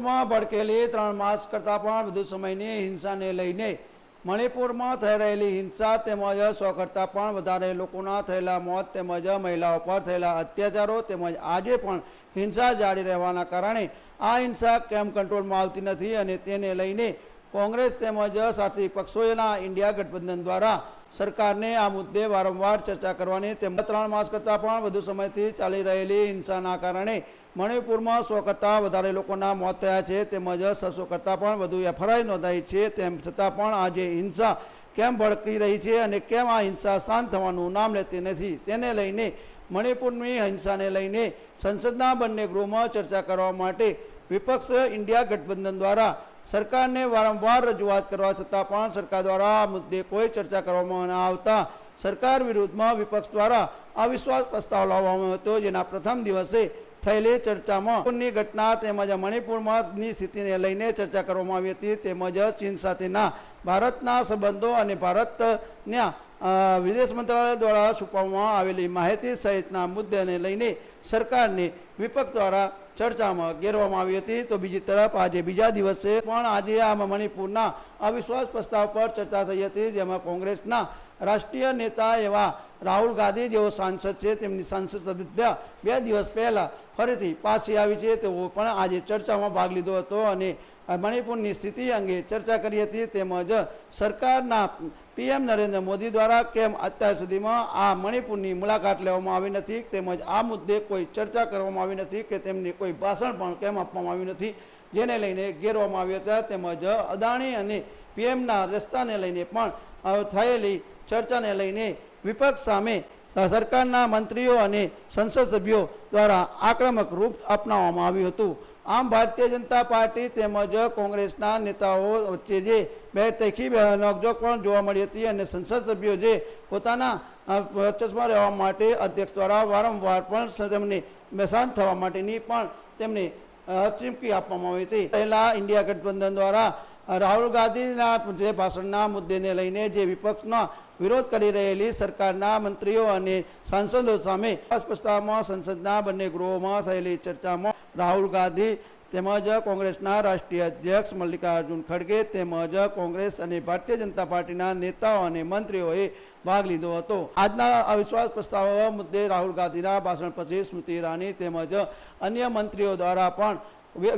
મણિપુરમાં ભડકેલી 3 માસ કરતાં પણ વધુ સમયની હિંસાને લઈને મણિપુરમાં થઈ રહેલી હિંસા તેમજ 100 કરતાં પણ વધારે લોકોના થયેલા મોત તેમજ મહિલાઓ પર થયેલા અત્યાચારો તેમજ આજે પણ હિંસા જારી રહેવાના કારણે આ હિંસા કેમ કંટ્રોલમાં આવતી નથી અને તેને લઈને કોંગ્રેસ તેમજ સાથી પક્ષોના ઇન્ડિયા ગઠબંધન દ્વારા સરકારને આ મુદ્દે વારંવાર ચર્ચા કરવાની તેમજ 3 માસ કરતાં પણ વધુ સમયથી ચાલી રહેલી હિંસાના કારણે મણિપુરમાં 100 કરતાં વધારે લોકોના મોત થયા છે તેમજ 600 કરતાં પણ વધુ એફઆઈઆર નોંધાઈ છે તેમ છતાં પણ આજે હિંસા કેમ ભડકી રહી છે અને કેમ આ હિંસા શાંત થવાનું નામ લેતી નથી તેને લઈને મણિપુરની હિંસાને લઈને સંસદના બંને ગૃહમાં ચર્ચા કરવા માટે વિપક્ષ ઇન્ડિયા ગઠબંધન દ્વારા સરકારને વારંવાર રજૂઆત કરવા છતાં પણ સરકાર દ્વારા આ મુદ્દે કોઈ ચર્ચા કરવામાં ન આવતા સરકાર વિરુદ્ધમાં વિપક્ષ દ્વારા અવિશ્વાસ પ્રસ્તાવ લાવવામાં હતો, જેના પ્રથમ દિવસે થયેલી ચર્ચામાં મણિપુરની ઘટના તેમજ મણિપુરની સ્થિતિને લઈને ચર્ચા કરવામાં આવી હતી તેમજ ચીન સાથેના ભારતના સંબંધો અને ભારતના વિદેશ મંત્રાલય દ્વારા છુપાવવામાં આવેલી માહિતી સહિતના મુદ્દાને લઈને સરકારને વિપક્ષ દ્વારા ચર્ચામાં ઘેરવામાં આવી હતી। તો બીજી તરફ આજે બીજા દિવસે પણ આજે આ મણિપુરના અવિશ્વાસ પ્રસ્તાવ પર ચર્ચા થઈ હતી, જેમાં કોંગ્રેસના રાષ્ટ્રીય નેતા એવા રાહુલ ગાંધી જેઓ સાંસદ છે તેમની સાંસદ સભ્યતા 2 દિવસ પહેલાં ફરીથી પાછી આવી છે, તેઓ પણ આજે ચર્ચામાં ભાગ લીધો હતો અને મણિપુરની સ્થિતિ અંગે ચર્ચા કરી હતી તેમજ સરકારના પીએમ નરેન્દ્ર મોદી દ્વારા કેમ અત્યાર સુધીમાં આ મણિપુરની મુલાકાત લેવામાં આવી નથી તેમજ આ મુદ્દે કોઈ ચર્ચા કરવામાં આવી નથી કે તેમને કોઈ ભાષણ પણ કેમ આપવામાં આવ્યું નથી, જેને લઈને ઘેરવામાં આવ્યા હતા તેમજ અદાણી અને પીએમના રસ્તાને લઈને પણ થયેલી ચર્ચાને લઈને વિપક્ષ સામે સરકારના મંત્રીઓ અને સંસદ સભ્યો દ્વારા આક્રમક રૂપ અપનાવવામાં આવ્યું હતું। આમ ભારતીય જનતા પાર્ટી તેમજ કોંગ્રેસના નેતાઓ વચ્ચે જે બે તીખી નોકઝોક પણ જોવા મળી હતી અને સંસદ સભ્યો જે પોતાના વર્ચસ્વમાં રહેવા માટે અધ્યક્ષ દ્વારા વારંવાર પણ તેમને શાંત થવા માટેની પણ તેમને ચીમકી આપવામાં આવી હતી। પહેલા ઇન્ડિયા ગઠબંધન દ્વારા રાહુલ ગાંધીના જે ભાષણના મુદ્દેને લઈને જે વિપક્ષના વિરોધ કરી રહેલી સરકારના મંત્રીઓ અને સાંસદો સામે પ્રસ્તાવમાં સંસદના બંને ગૃહોમાં થયેલી ચર્ચામાં રાહુલ ગાંધી તેમજ કોંગ્રેસના રાષ્ટ્રીય અધ્યક્ષ મલ્લિકાર્જુન ખડગે તેમજ કોંગ્રેસ અને ભારતીય જનતા પાર્ટીના નેતાઓ અને મંત્રીઓએ ભાગ લીધો હતો। આજના અવિશ્વાસ પ્રસ્તાવ મુદ્દે રાહુલ ગાંધીના ભાષણ પછી સ્મૃતિ ઈરાની તેમજ અન્ય મંત્રીઓ દ્વારા પણ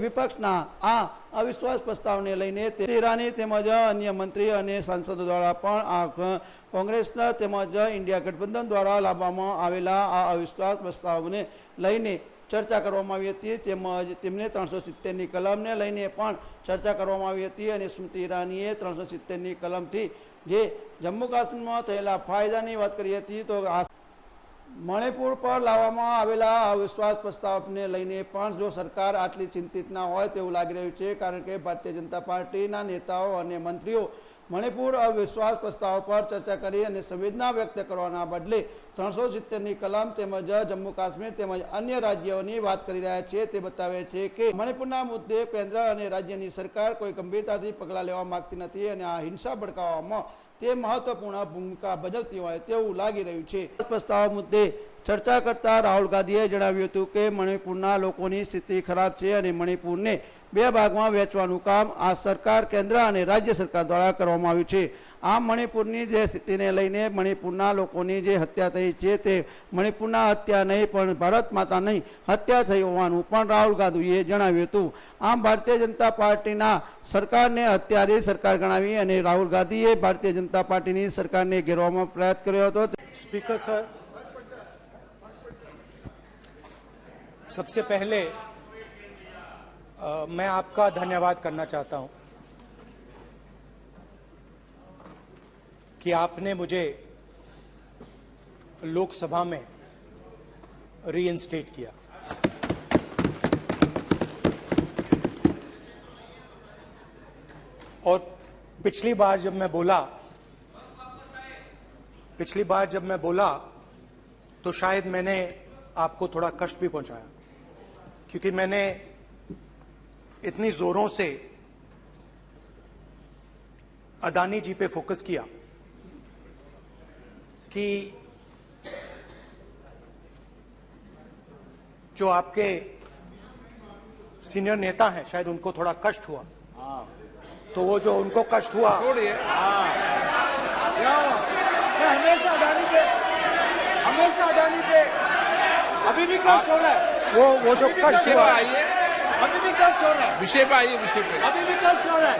વિપક્ષના આ અવિશ્વાસ પ્રસ્તાવને લઈને ઈરાની તેમજ અન્ય મંત્રી અને સાંસદો દ્વારા પણ આ કોંગ્રેસના તેમજ ઇન્ડિયા ગઠબંધન દ્વારા લાવવામાં આવેલા આ અવિશ્વાસ પ્રસ્તાવને લઈને ચર્ચા કરવામાં આવી હતી તેમજ તેમને 370ની કલમને લઈને પણ ચર્ચા કરવામાં આવી હતી અને સ્મૃતિ ઈરાનીએ 370ની કલમથી જે જમ્મુ કાશ્મીરમાં થયેલા ફાયદાની વાત કરી હતી। તો મણિપુર પર લાવવામાં આવેલા અવિશ્વાસ પ્રસ્તાવને લઈને પણ જો સરકાર આટલી ચિંતિત ના હોય તેવું લાગી રહ્યું છે, કારણ કે ભારતીય જનતા પાર્ટીના નેતાઓ અને મંત્રીઓ મણિપુર અવિશ્વાસ પ્રસ્તાવ પર ચર્ચા કરી અને સંવેદના વ્યક્ત કરવાના બદલે 370ની કલમ તેમજ જમ્મુ કાશ્મીર તેમજ અન્ય રાજ્યોની વાત કરી રહ્યા છે। તે બતાવે છે કે મણિપુરના મુદ્દે કેન્દ્ર અને રાજ્યની સરકાર કોઈ ગંભીરતાથી પગલાં લેવા માંગતી નથી અને આ હિંસા ભડકાવવામાં તે મહત્વપૂર્ણ ભૂમિકા ભજવતી હોય તેવું લાગી રહ્યું છે। પ્રસ્તાવ મુદ્દે ચર્ચા કરતા રાહુલ ગાંધીએ જણાવ્યું હતું કે મણિપુરના લોકોની સ્થિતિ ખરાબ છે અને મણિપુરને 2 ભાગમાં વહેંચવાનું કામ આ સરકાર કેન્દ્ર અને રાજ્ય સરકાર દ્વારા કરવામાં આવ્યું છે। આમ મણિપુરની જે સ્થિતિને લઈને મણિપુરના લોકોની જે હત્યા થઈ છે તે મણિપુરના હત્યા નહીં પણ ભારત માતાની હત્યા થઈ હોવાનું પણ રાહુલ ગાંધીએ જણાવ્યું હતું। આમ ભારતીય જનતા પાર્ટીના સરકારને હત્યારી સરકાર ગણાવી અને રાહુલ ગાંધીએ ભારતીય જનતા પાર્ટીની સરકારને ઘેરવાનો પ્રયાસ કર્યો હતો। स्पीकर सर, सबसे पहले मैं आपका धन्यवाद करना चाहता हूं कि आपने मुझे लोकसभा में रीइंस्टेट किया और पिछली बार जब मैं बोला तो शायद मैंने आपको थोड़ा कष्ट भी पहुंचाया, क्योंकि मैंने इतनी जोरों से अदानी जी पे फोकस किया कि जो आपके सीनियर नेता हैं, शायद उनको थोड़ा कष्ट हुआ, तो वो जो उनको कष्ट हुआ, छोड़िए। हमेशा अडानी पे अभी भी कष्ट हो रहा है। वो जो कष्ट विषय पे हुआ, आइए, अभी भी कष्ट हो रहा है। विषय पे आइए, विषय पे। अभी भी कष्ट हो रहा है,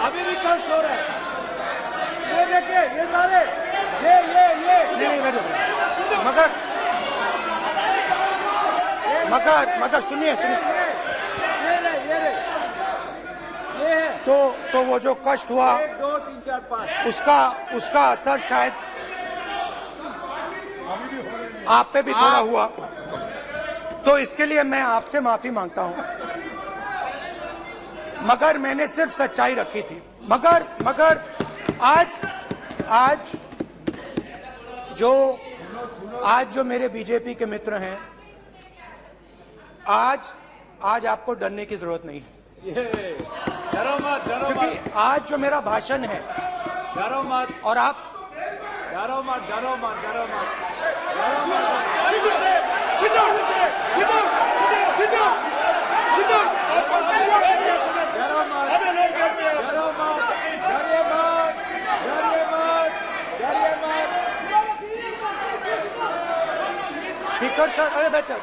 अभी भी कष्ट हो रहा है। ये देखिए, ये सारे नहीं बैठो, मगर सुनिए ये है। तो वो जो कष्ट हुआ 1 2 3 4 5 उसका असर शायद आप पे भी थोड़ा हुआ, तो इसके लिए मैं आपसे माफी मांगता हूं। मगर मैंने सिर्फ सच्चाई रखी थी। मगर आज जो मेरे बीजेपी के मित्र हैं, आज आपको डरने की जरूरत नहीं है, डरो मत, क्योंकि आज जो मेरा भाषण है, डरो मत, और आप डरो मत। स्पीकर सर, अरे बैठो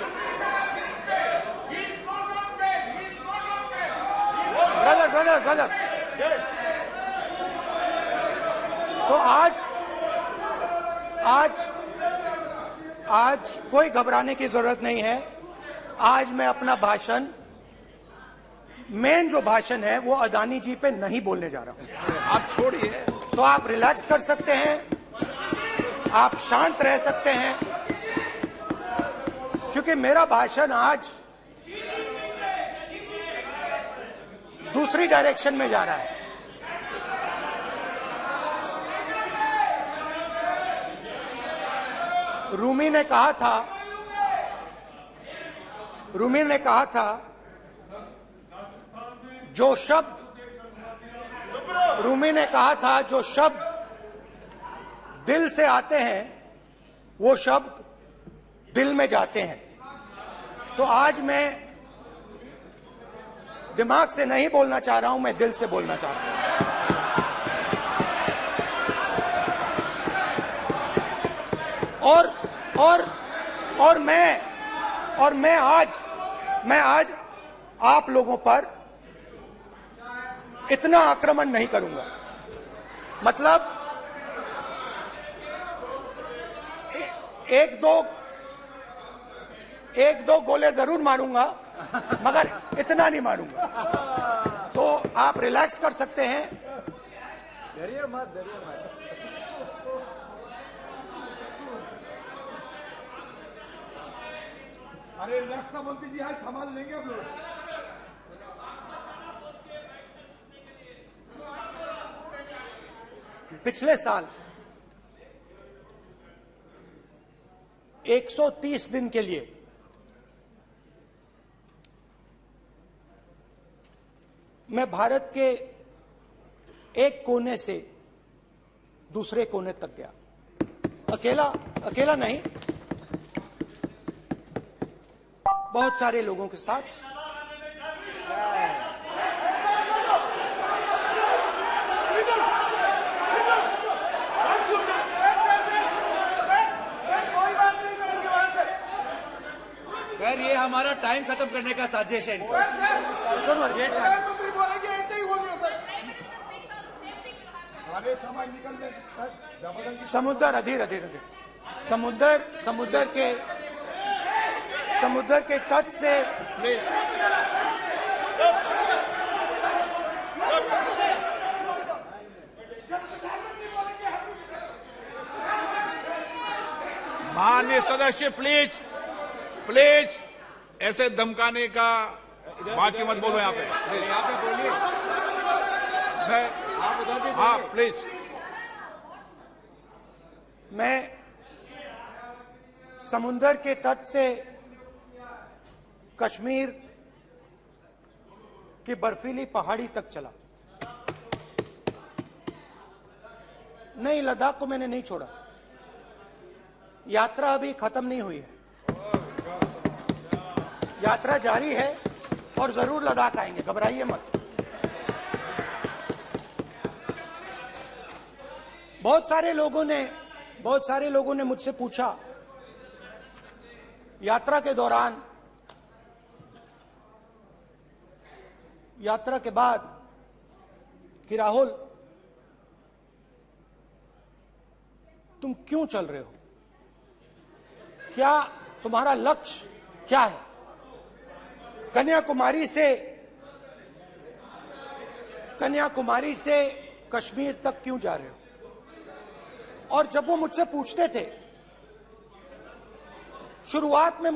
ब्रदर। तो आज कोई घबराने की जरूरत नहीं है। आज मैं अपना भाषण, मेन जो भाषण है, वो अदानी जी पे नहीं बोलने जा रहा हूं। आप छोड़िए। तो आप रिलैक्स कर सकते हैं, आप शांत रह सकते हैं, क्योंकि मेरा भाषण आज दूसरी डायरेक्शन में जा रहा है। रूमी ने कहा था जो शब्द दिल से आते हैं, वो शब्द दिल में जाते हैं। तो आज मैं दिमाग से नहीं बोलना चाह रहा हूं, मैं दिल से बोलना चाह रहा हूं। और मैं आज आप लोगों पर इतना आक्रमण नहीं करूंगा। मतलब एक दो गोले जरूर मारूंगा, मगर इतना नहीं मारूंगा। तो आप रिलैक्स कर सकते हैं। डरिए मत। अरे रक्षा मंत्री जी आज संभाल लेंगे आप लोग। पिछले साल 130 दिन के लिए मैं भारत के एक कोने से दूसरे कोने तक गया, अकेला नहीं, बहुत सारे लोगों के साथ। सर, ये हमारा टाइम खत्म करने का साजिश है। प्रधानमंत्री बोलेंगे ऐसे ही होंगे सर। सारे समाज निकल जाए। समुद्र अधीर समुद्र के तट से माननीय सदस्य प्लीज ऐसे धमकाने का बात की मत बोलो यहाँ पे। बोलिए। हाँ प्लीज। मैं समुद्र के तट से कश्मीर की बर्फीली पहाड़ी तक चला। नहीं, लद्दाख को मैंने नहीं छोड़ा। यात्रा अभी खत्म नहीं हुई है, यात्रा जारी है। और जरूर लद्दाख आएंगे, घबराइए मत। बहुत सारे लोगों ने मुझसे पूछा यात्रा के दौरान, यात्रा के बाद कि राहुल तुम क्यों चल रहे हो, क्या तुम्हारा लक्ष्य क्या है, कन्याकुमारी से कश्मीर तक क्यों जा रहे हो। और जब वो मुझसे पूछते थे, शुरुआत में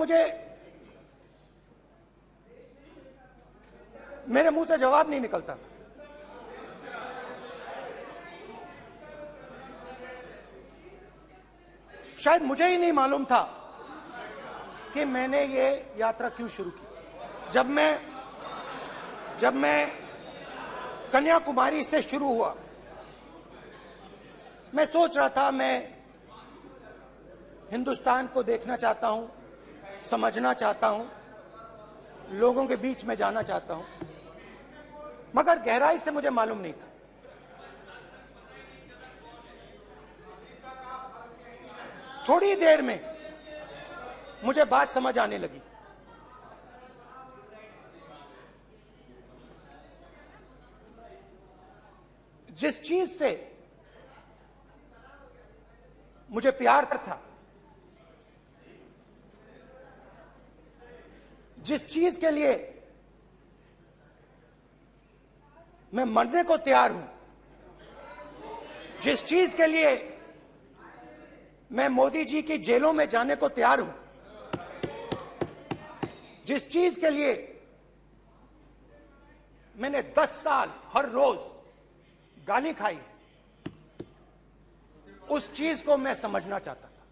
मेरे मुंह से जवाब नहीं निकलता। शायद मुझे ही नहीं मालूम था कि मैंने ये यात्रा क्यों शुरू की। जब मैं कन्याकुमारी से शुरू हुआ, मैं सोच रहा था मैं हिंदुस्तान को देखना चाहता हूं, समझना चाहता हूं, लोगों के बीच में जाना चाहता हूं, मगर गहराई से मुझे मालूम नहीं था। थोड़ी देर में मुझे बात समझ आने लगी। जिस चीज से मुझे प्यार था, जिस चीज के लिए मैं मरने को तैयार हूं, जिस चीज के लिए मैं मोदी जी की जेलों में जाने को तैयार हूं, जिस चीज के लिए मैंने 10 साल हर रोज गाली खाई, उस चीज को मैं समझना चाहता था।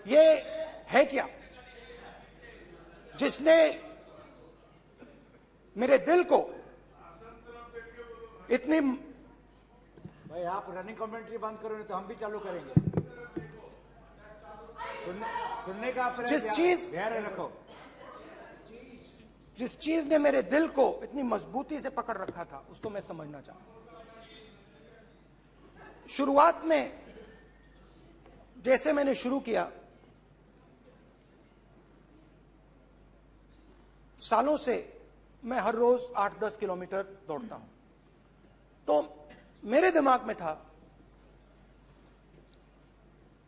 ये है क्या जिसने मेरे दिल को इतनी। भाई आप रनिंग कमेंट्री बंद करो, नहीं तो हम भी चालू करेंगे। सुनने का अपना धैर्य रखो। जिस चीज ने मेरे दिल को इतनी मजबूती से पकड़ रखा था, उसको मैं समझना चाहता। शुरुआत में जैसे मैंने शुरू किया, सालों से मैं हर रोज 8-10 किलोमीटर दौड़ता हूं। तो मेरे दिमाग में था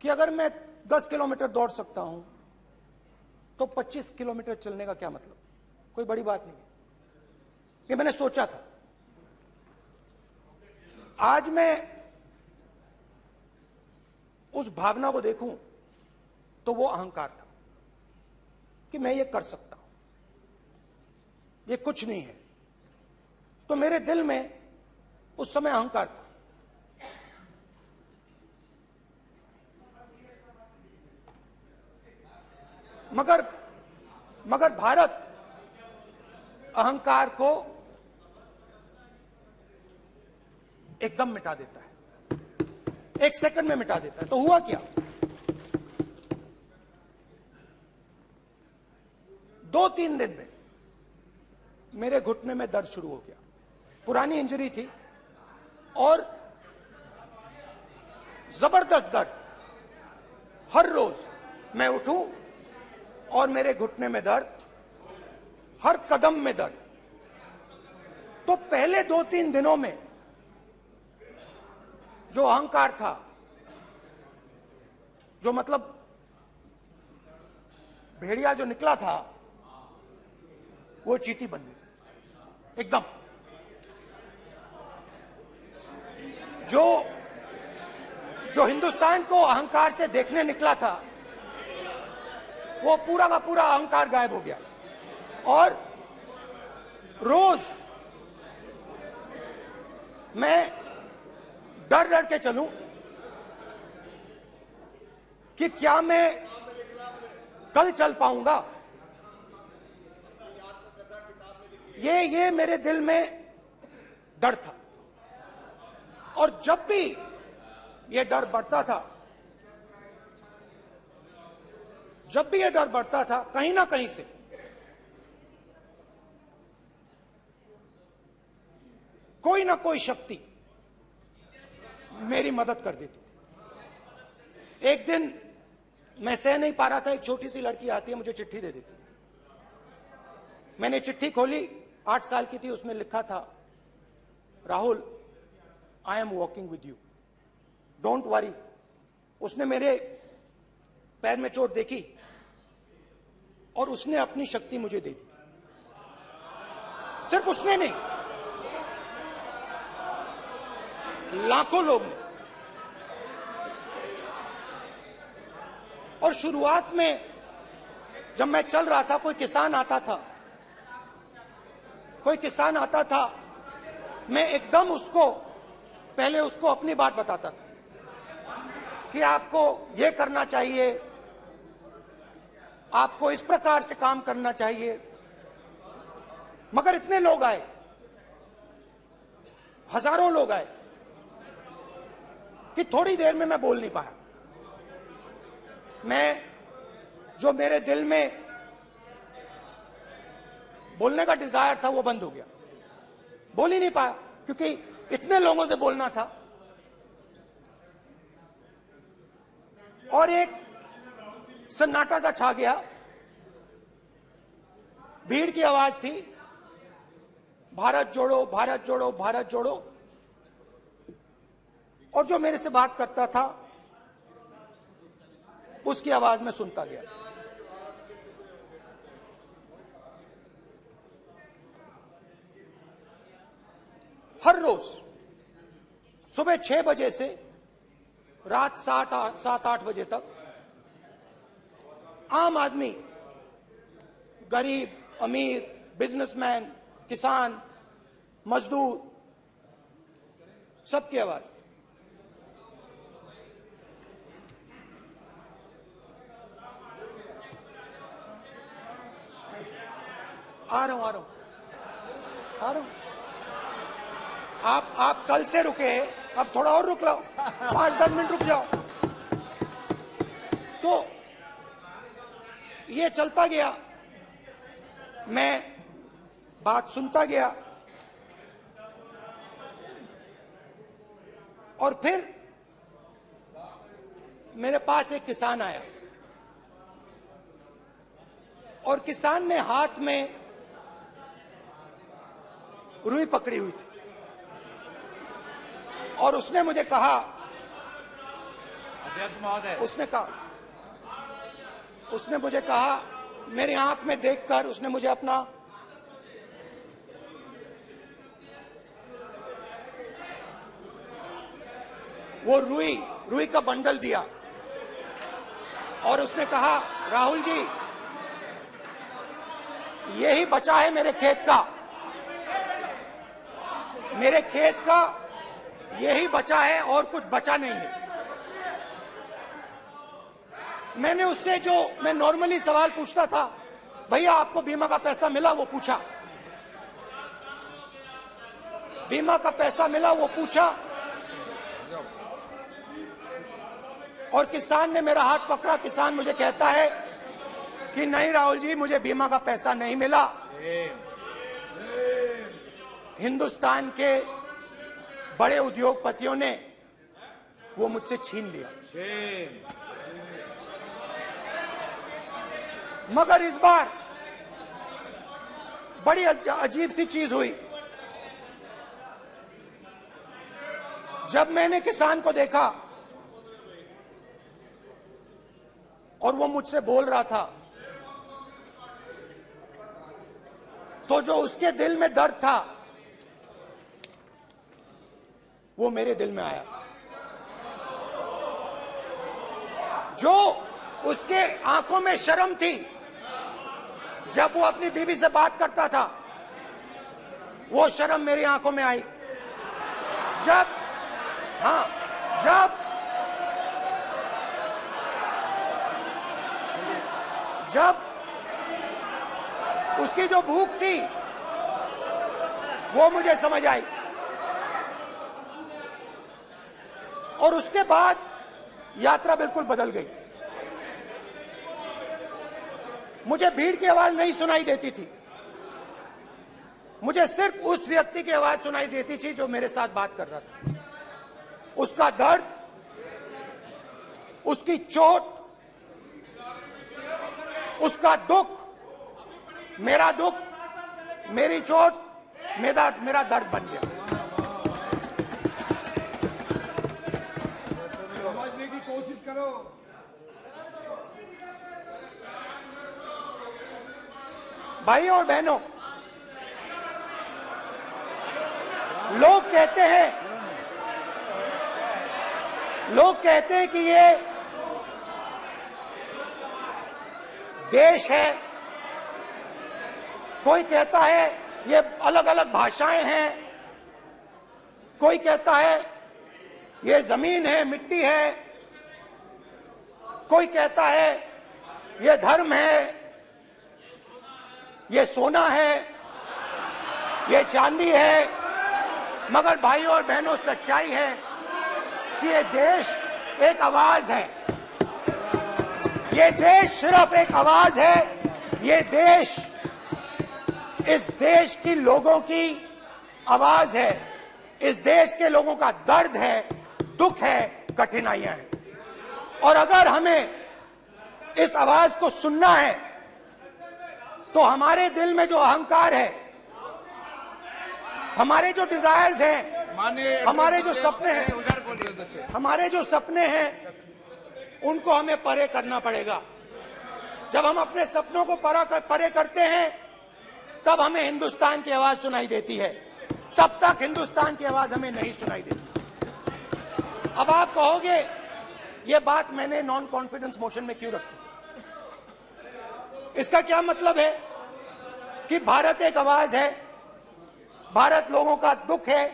कि अगर मैं 10 किलोमीटर दौड़ सकता हूं तो 25 किलोमीटर चलने का क्या मतलब, कोई बड़ी बात नहीं। ये मैंने सोचा था। आज मैं उस भावना को देखूं तो वो अहंकार था कि मैं ये कर सकता हूं, ये कुछ नहीं है। तो मेरे दिल में उस समय अहंकार था। मगर भारत अहंकार को एकदम मिटा देता है, 1 सेकंड में मिटा देता है। तो हुआ क्या, 2-3 दिन में मेरे घुटने में दर्द शुरू हो गया। पुरानी इंजरी थी और जबरदस्त दर्द। हर रोज मैं उठूं और मेरे घुटने में दर्द, हर कदम में दर्द। तो पहले 2-3 दिनों में जो अहंकार था, जो मतलब भेड़िया जो निकला था, वो चींटी बन गई एकदम। जो हिंदुस्तान को अहंकार से देखने निकला था, वो पूरा का पूरा अहंकार गायब हो गया। और रोज मैं डर डर के चलूं कि क्या मैं कल चल पाऊंगा। ये मेरे दिल में डर था। और जब भी ये डर बढ़ता था, कहीं ना कहीं से कोई ना कोई शक्ति मेरी मदद कर देती। एक दिन मैं सह नहीं पा रहा था, एक छोटी सी लड़की आती है, मुझे चिट्ठी दे देती। मैंने चिट्ठी खोली, 8 साल की थी, उसमें लिखा था, Rahul, I am walking with you, don't worry. उसने मेरे पैर में चोट देखी और उसने अपनी शक्ति मुझे दे दी। सिर्फ उसने नहीं, लाखों लोग ने। और शुरुआत में जब मैं चल रहा था, कोई किसान आता था, मैं एकदम उसको, पहले उसको अपनी बात बताता था कि आपको ये करना चाहिए, आपको इस प्रकार से काम करना चाहिए। मगर इतने लोग आए, हजारों लोग आए कि थोड़ी देर में मैं बोल नहीं पाया। जो मेरे दिल में बोलने का डिजायर था वो बंद हो गया, बोल ही नहीं पाया, क्योंकि इतने लोगों से बोलना था। और एक सन्नाटा सा छा गया, भीड़ की आवाज थी, भारत जोड़ो, भारत जोड़ो, भारत जोड़ो। और जो मेरे से बात करता था उसकी आवाज में सुनता गया। हर रोज सुबह 6 बजे से रात 7-8 बजे तक आम आदमी, गरीब, अमीर, बिजनेसमैन, किसान, मजदूर, सबकी आवाज। आ रहा हूं। आप कल से रुके, अब थोड़ा और रुक लो, 5-10 मिनट रुक जाओ। तो ये चलता गया, मैं बात सुनता गया। और फिर मेरे पास एक किसान आया और किसान ने हाथ में रुई पकड़ी हुई थी और उसने मुझे कहा, अध्यक्ष महोदय, उसने मुझे कहा, मेरी आंख में देखकर उसने मुझे अपना वो रुई का बंडल दिया और उसने कहा, राहुल जी, यही बचा है मेरे खेत का यही बचा है और कुछ बचा नहीं है। मैंने उससे, जो मैं नॉर्मली सवाल पूछता था, भैया आपको बीमा का पैसा मिला, वो पूछा। बीमा का पैसा मिला, वो पूछा। और किसान ने मेरा हाथ पकड़ा। किसान मुझे कहता है कि नहीं राहुल जी, मुझे बीमा का पैसा नहीं मिला, हिंदुस्तान के बड़े उद्योगपतियों ने वो मुझसे छीन लिया। मगर इस बार बड़ी अजीब सी चीज हुई। जब मैंने किसान को देखा और वो मुझसे बोल रहा था, तो जो उसके दिल में दर्द था वो मेरे दिल में आया। जो उसके आंखों में शर्म थी जब वो अपनी बीवी से बात करता था, वो शर्म मेरी आंखों में आई। जब उसकी जो भूख थी वो मुझे समझ आई। और उसके बाद यात्रा बिल्कुल बदल गई। मुझे भीड़ की आवाज नहीं सुनाई देती थी, मुझे सिर्फ उस व्यक्ति की आवाज सुनाई देती थी जो मेरे साथ बात कर रहा था। उसका दर्द, उसकी चोट, उसका दुख, मेरा दुख, मेरी चोट, मेरा दर्द बन गया। समझने की कोशिश करो। भाई और बहनों, लोग कहते हैं कि ये देश है, कोई कहता है ये अलग अलग भाषाएं हैं, कोई कहता है ये जमीन है, मिट्टी है, कोई कहता है ये धर्म है, ये सोना है, ये चांदी है। मगर भाइयों और बहनों, सच्चाई है कि ये देश एक आवाज है। ये देश सिर्फ एक आवाज है। ये देश, इस देश की लोगों की आवाज है। इस देश के लोगों का दर्द है, दुख है, कठिनाइयां हैं। और अगर हमें इस आवाज को सुनना है तो हमारे दिल में जो अहंकार है, हमारे जो डिजायर्स हैं, हमारे जो सपने हैं, हमारे जो सपने हैं, उनको हमें परे करना पड़ेगा। जब हम अपने सपनों को परे करते हैं, तब हमें हिंदुस्तान की आवाज सुनाई देती है। तब तक हिंदुस्तान की आवाज हमें नहीं सुनाई देती। अब आप कहोगे ये बात मैंने नॉन कॉन्फिडेंस मोशन में क्यों रखी? इसका क्या मतलब है कि भारत एक आवाज है, भारत लोगों का दुख है,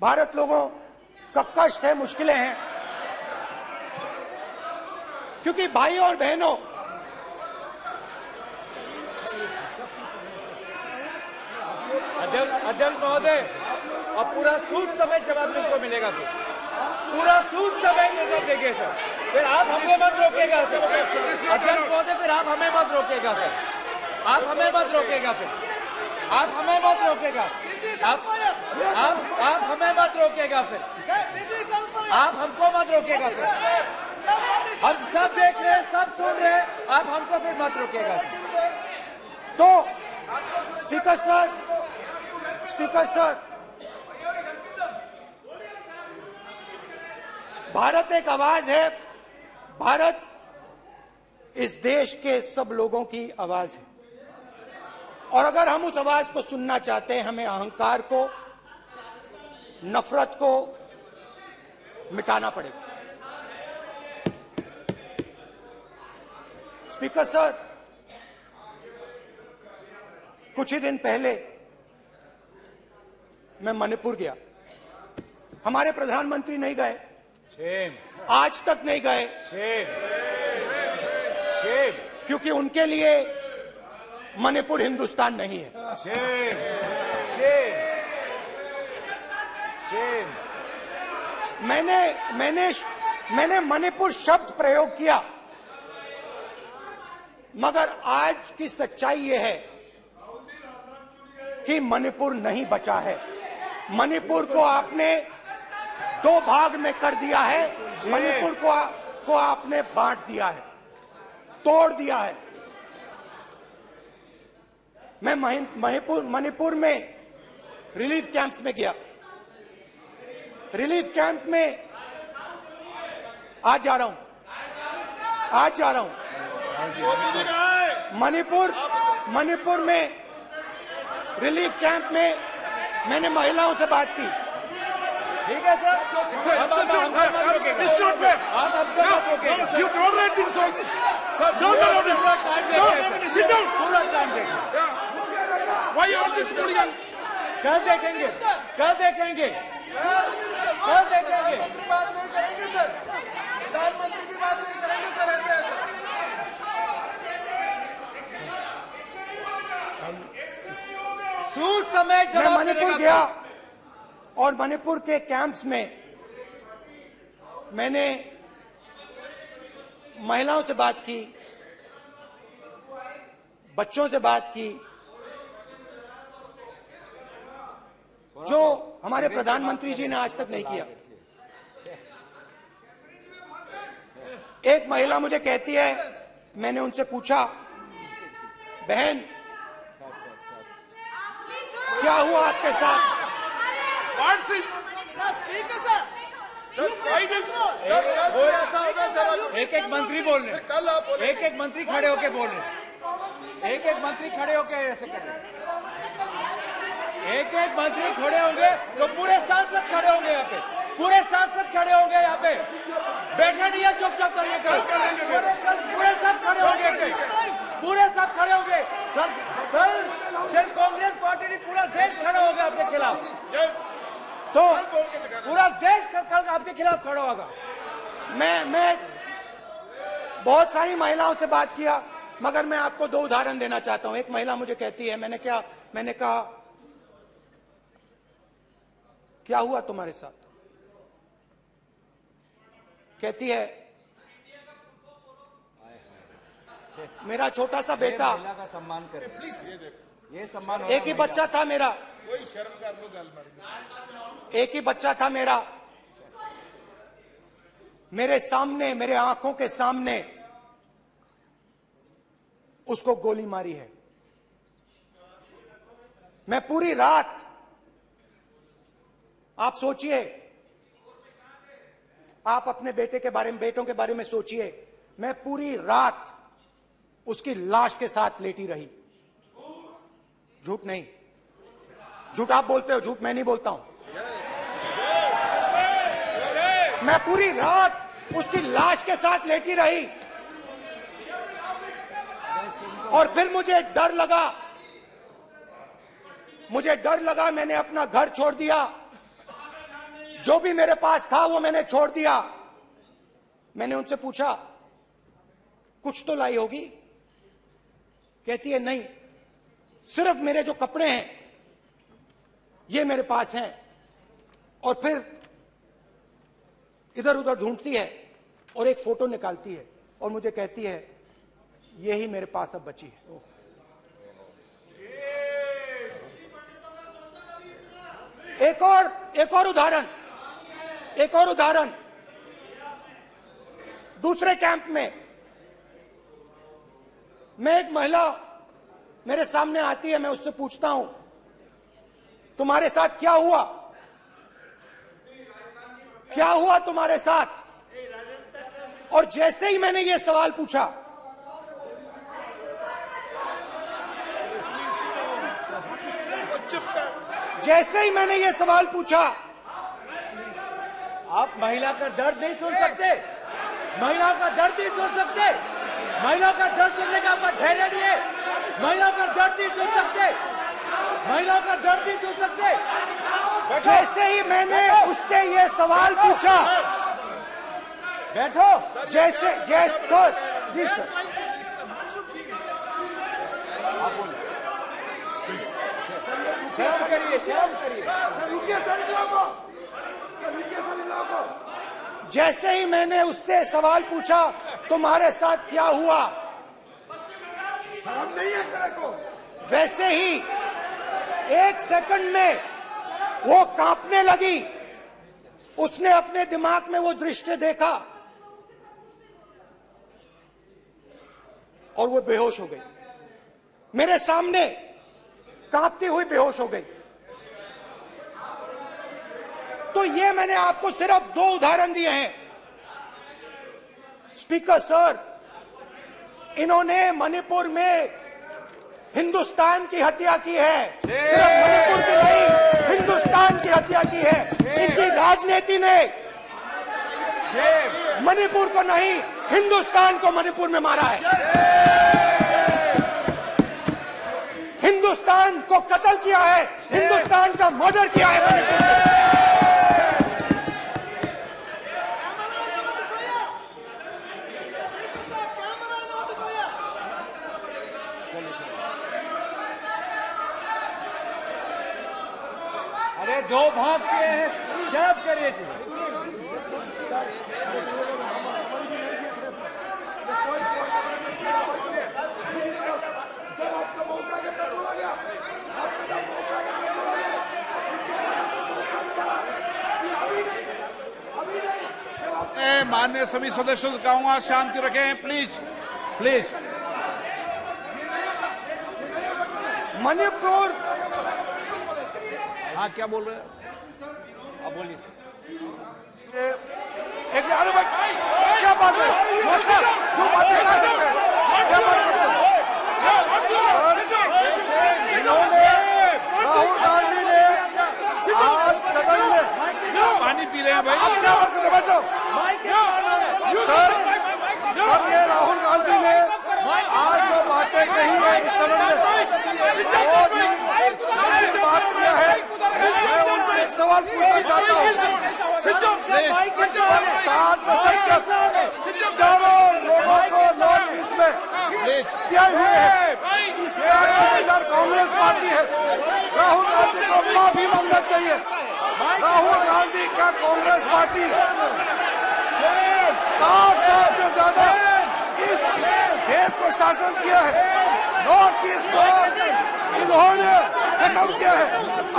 भारत लोगों का कष्ट है, मुश्किलें हैं। क्योंकि भाइयों और बहनों, अध्यक्ष महोदय, अब पूरा सूद समेत जवाब तुमको मिलेगा। फिर पूरा सूद समेत जवाब देंगे सर। फिर आप हमें मत रोकेगा सर। अध्यक्ष महोदय, फिर आप हमें मत रोकेगा सर। आप हमें मत रोकेगा। फिर आप हमें मत रोकेगा। आप हमें मत रोकेगा। फिर आप हमको मत रोकेगा। फिर हम सब देख रहे हैं, सब सुन रहे हैं, आप हमको फिर मत रोकेगा। तो स्पीकर सर, भारत एक आवाज है। भारत इस देश के सब लोगों की आवाज है। और अगर हम उस आवाज को सुनना चाहते हैं, हमें अहंकार को, नफरत को मिटाना पड़ेगा। स्पीकर सर, कुछ ही दिन पहले मैं मणिपुर गया। हमारे प्रधानमंत्री नहीं गए, आज तक नहीं गए, क्योंकि उनके लिए मणिपुर हिंदुस्तान नहीं है। मैंने मणिपुर शब्द प्रयोग किया, मगर आज की सच्चाई यह है कि मणिपुर नहीं बचा है। मणिपुर को आपने दो भाग में कर दिया है। मणिपुर को आपने बांट दिया है, तोड़ दिया है। मैं मणिपुर में रिलीफ कैंप्स में गया। रिलीफ कैंप में आज जा रहा हूं। मणिपुर में रिलीफ कैंप में मैंने महिलाओं से बात की। ठीक है sir, It's not fair. You tolerate this all this. Sir, don't allow this. Sit down. पूरा टाइम देंगे। Why you are this hooligan? कल देखेंगे। बात नहीं करेंगे सर, प्रधानमंत्री की बात नहीं करेंगे सर। ऐसे सूद समेत मैं जवाब मणिपुर मिलेगा। गया और मणिपुर के कैंप्स में मैंने महिलाओं से बात की, बच्चों से बात की, जो हमारे प्रधानमंत्री जी ने आज तक नहीं किया। एक महिला मुझे कहती है, मैंने उनसे पूछा, बहन क्या हुआ आपके साथ? एक एक मंत्री बोल रहे, कल आप बोले, एक एक मंत्री खड़े होके बोल रहे, एक एक मंत्री खड़े होके ऐसे कर रहे, एक एक मंत्री खड़े होंगे तो पूरे सांसद खड़े होंगे यहाँ पे, पूरे सांसद खड़े होंगे यहाँ पे, बैठे नहीं है चुपचाप करिए, पूरे सब खड़े होंगे, पूरे सब खड़े होंगे। कल कांग्रेस पार्टी ने पूरा देश खड़ा होगा आपके खिलाफ, तो पूरा देश कल आपके खिलाफ खड़ा होगा। मैं बहुत सारी महिलाओं से बात किया, मगर मैं आपको दो उदाहरण देना चाहता हूं। एक महिला मुझे कहती है, मैंने कहा क्या हुआ तुम्हारे साथ? कहती है, मेरा छोटा सा बेटा, महिला का सम्मान करें प्लीज, ये सम्मान, एक ही बच्चा था मेरा, कोई शर्म कर लो गल मारी, एक ही बच्चा था मेरा, मेरे सामने, मेरे आंखों के सामने उसको गोली मारी है। मैं पूरी रात, आप सोचिए, आप अपने बेटे के बारे में, बेटों के बारे में सोचिए, मैं पूरी रात उसकी लाश के साथ लेटी रही। झूठ नहीं, झूठ आप बोलते हो, झूठ मैं नहीं बोलता हूं। मैं पूरी रात उसकी लाश के साथ लेटी रही और फिर मुझे डर लगा, मैंने अपना घर छोड़ दिया, जो भी मेरे पास था वो मैंने छोड़ दिया। मैंने उनसे पूछा, कुछ तो लाई होगी? कहती है, नहीं, सिर्फ मेरे जो कपड़े हैं ये मेरे पास हैं। और फिर इधर उधर ढूंढती है और एक फोटो निकालती है और मुझे कहती है, यही मेरे पास अब बची है। एक और उदाहरण, दूसरे कैंप में मैं, एक महिला मेरे सामने आती है, मैं उससे पूछता हूं, तुम्हारे साथ क्या हुआ? क्या हुआ तुम्हारे साथ? और जैसे ही मैंने ये सवाल पूछा, आप महिला का दर्द नहीं सुन सकते, महिला का दर्द नहीं सुन सकते, महिला का दर्द सुनने का आपका धैर्य नहीं है, महिला का दर्द नहीं सुन सकते, महिला का दर्द नहीं सुन सकते। जैसे ही मैंने उससे ये सवाल पूछा, बैठो, जैसे सर, जी सर, शर्म करिए, शर्म करिए। जैसे ही मैंने उससे सवाल पूछा, तुम्हारे साथ क्या हुआ, शर्म नहीं है तेरे को? वैसे ही 1 सेकंड में वो कांपने लगी। उसने अपने दिमाग में वो दृश्य देखा और वो बेहोश हो गई। मेरे सामने कांपती हुई बेहोश हो गई। तो ये मैंने आपको सिर्फ 2 उदाहरण दिए हैं। स्पीकर सर, इन्होंने मणिपुर में हिंदुस्तान की हत्या की है, सिर्फ मणिपुर की नहीं, हिंदुस्तान की हत्या की है। इनकी राजनीति ने मणिपुर को नहीं, हिंदुस्तान को मणिपुर में मारा है। हिंदुस्तान को कत्ल किया है, हिंदुस्तान का मर्डर किया है मणिपुर में। अरे 2 भाग के हैं, शर्म करिए जी। माननीय सभी सदस्यों से कहूंगा शांति रखें प्लीज प्लीज। मणिपुर, हाँ क्या बोल रहे हैं? अब बोलिए। एक अरे भाई क्या बात है? क्यों बातें कर रहे हैं? क्या बात करते हैं? इन्होंने राहुल गांधी ने आज सदन में पानी पी रहे हैं भाई। आप क्या बात करते हैं? बैठो सर। सर ये राहुल गांधी ने आज जो बातें कही है इस सदन में बहुत ही बात किया है। मैं उनसे एक सवाल पूछना चाहता हूँ। 60 दशक तक हजारों लोगों को नॉर्थ ईस्ट में दिए हुए हैं, इसका जिम्मेदार कांग्रेस पार्टी है। राहुल गांधी को माफी मांगना चाहिए। राहुल गांधी का कांग्रेस पार्टी 60 साल से ज्यादा इस देश को शासन किया है। नॉर्थ ईस्ट को इन्होंने खत्म किया है।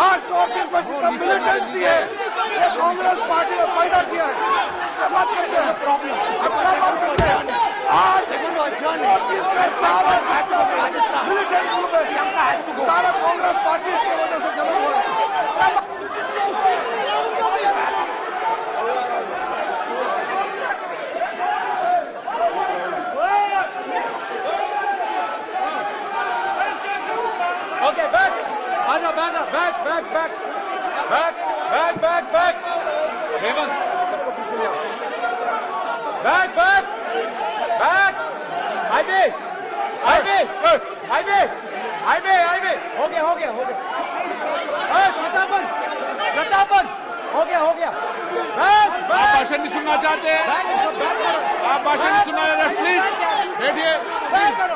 आज नॉर्थ ईस्ट में जितना मिलिटेंसी है ये कांग्रेस पार्टी ने पैदा किया है। क्या बात करते हैं? प्रॉब्लम क्या बात करते हैं? आज नॉर्थ ईस्ट में सारा मिलिटेंट ग्रुप है, सारा कांग्रेस पार्टी की वजह से जमा हुआ है। Okay, back. Anna, back, back, back, back, back, back, back, back. Hemant, सबको पीछे ले आओ. Back, back, back. IB, IB, IB, IB, IB. हो गया. प्रतापन, हो गया. Back, आप back. भाषण नहीं सुनना चाहते? Back करो. आप भाषण नहीं सुनना चाहते? प्लीज बैठिए। Back करो.